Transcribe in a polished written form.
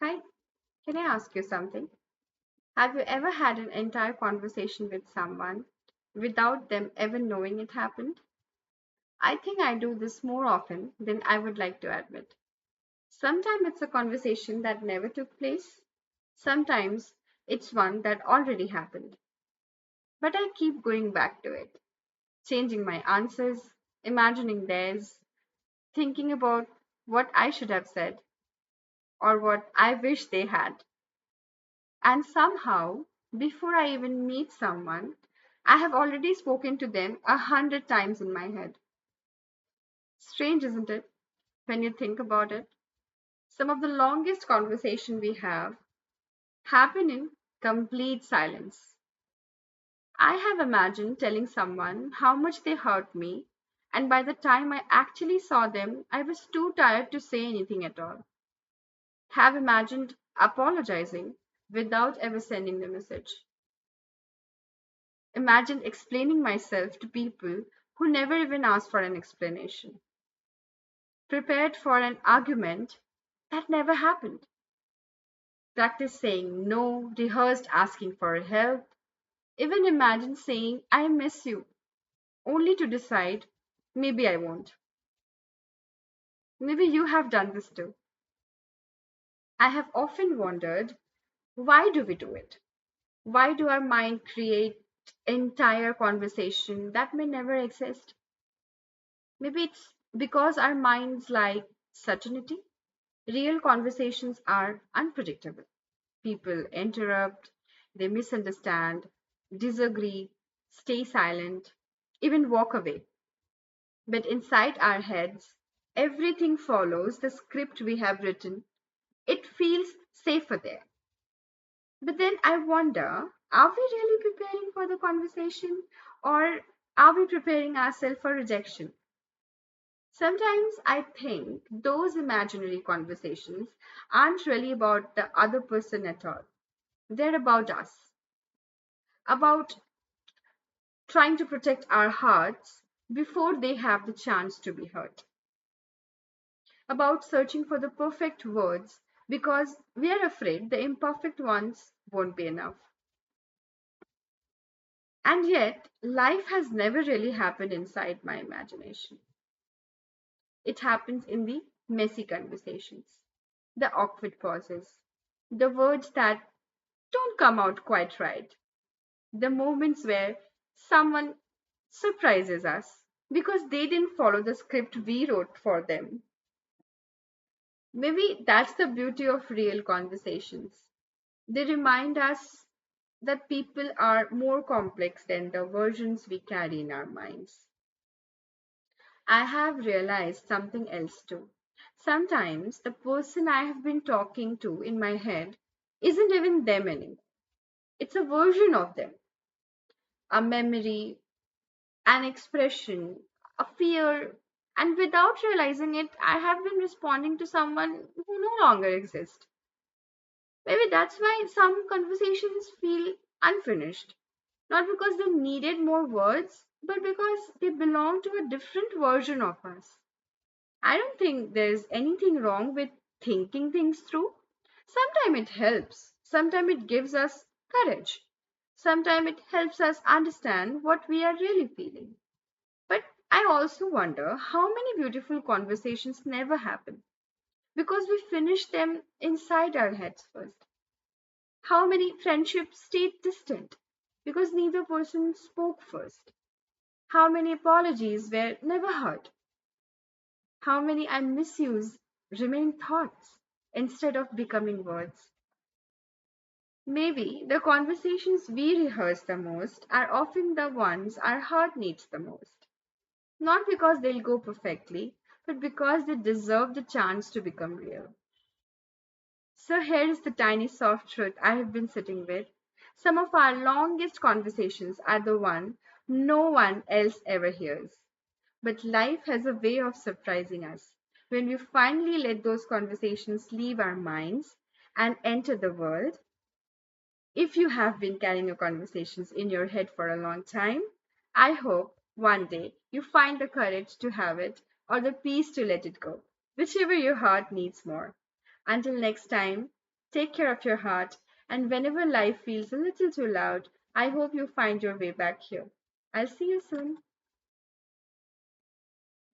Hi, can I ask you something? Have you ever had an entire conversation with someone without them ever knowing it happened? I think I do this more often than I would like to admit. Sometimes it's a conversation that never took place, sometimes it's one that already happened. But I keep going back to it, changing my answers, imagining theirs, thinking about what I should have said or what I wish they had. And somehow, before I even meet someone, I have already spoken to them 100 times in my head. Strange, isn't it? When you think about it, some of the longest conversation we have happen in complete silence. I have imagined telling someone how much they hurt me, and by the time I actually saw them, I was too tired to say anything at all. Have imagined apologizing without ever sending the message. Imagine explaining myself to people who never even asked for an explanation. Prepared for an argument that never happened. Practice saying no, rehearsed asking for help. Even imagine saying, I miss you, only to decide, maybe I won't. Maybe you have done this too. I have often wondered, why do we do it? Why do our mind create entire conversation that may never exist? Maybe it's because our minds like certainty. Real conversations are unpredictable. People interrupt, they misunderstand, disagree, stay silent, even walk away. But inside our heads, everything follows the script we have written. It feels safer there. But then I wonder, are we really preparing for the conversation, or are we preparing ourselves for rejection? Sometimes I think those imaginary conversations aren't really about the other person at all. They're about us, about trying to protect our hearts before they have the chance to be hurt, about searching for the perfect words because we are afraid the imperfect ones won't be enough. And yet, life has never really happened inside my imagination. It happens in the messy conversations, the awkward pauses, the words that don't come out quite right, the moments where someone surprises us because they didn't follow the script we wrote for them. Maybe that's the beauty of real conversations. They remind us that people are more complex than the versions we carry in our minds. I have realized something else too. Sometimes the person I have been talking to in my head isn't even them anymore. It's a version of them, a memory, an expression, a fear, and without realizing it, I have been responding to someone who no longer exists. Maybe that's why some conversations feel unfinished. Not because they needed more words, but because they belong to a different version of us. I don't think there's anything wrong with thinking things through. Sometimes it helps, sometimes it gives us courage, sometimes it helps us understand what we are really feeling. But I also wonder how many beautiful conversations never happen because we finish them inside our heads first. How many friendships stayed distant because neither person spoke first. How many apologies were never heard. How many I miss yous remain thoughts instead of becoming words. Maybe the conversations we rehearse the most are often the ones our heart needs the most. Not because they'll go perfectly, but because they deserve the chance to become real. So here's the tiny soft truth I have been sitting with. Some of our longest conversations are the one no one else ever hears. But life has a way of surprising us. When we finally let those conversations leave our minds and enter the world, if you have been carrying your conversations in your head for a long time, I hope one day you find the courage to have it or the peace to let it go, whichever your heart needs more. Until next time, Take care of your heart, and whenever life feels a little too loud, I hope you find your way back here. I'll see you soon.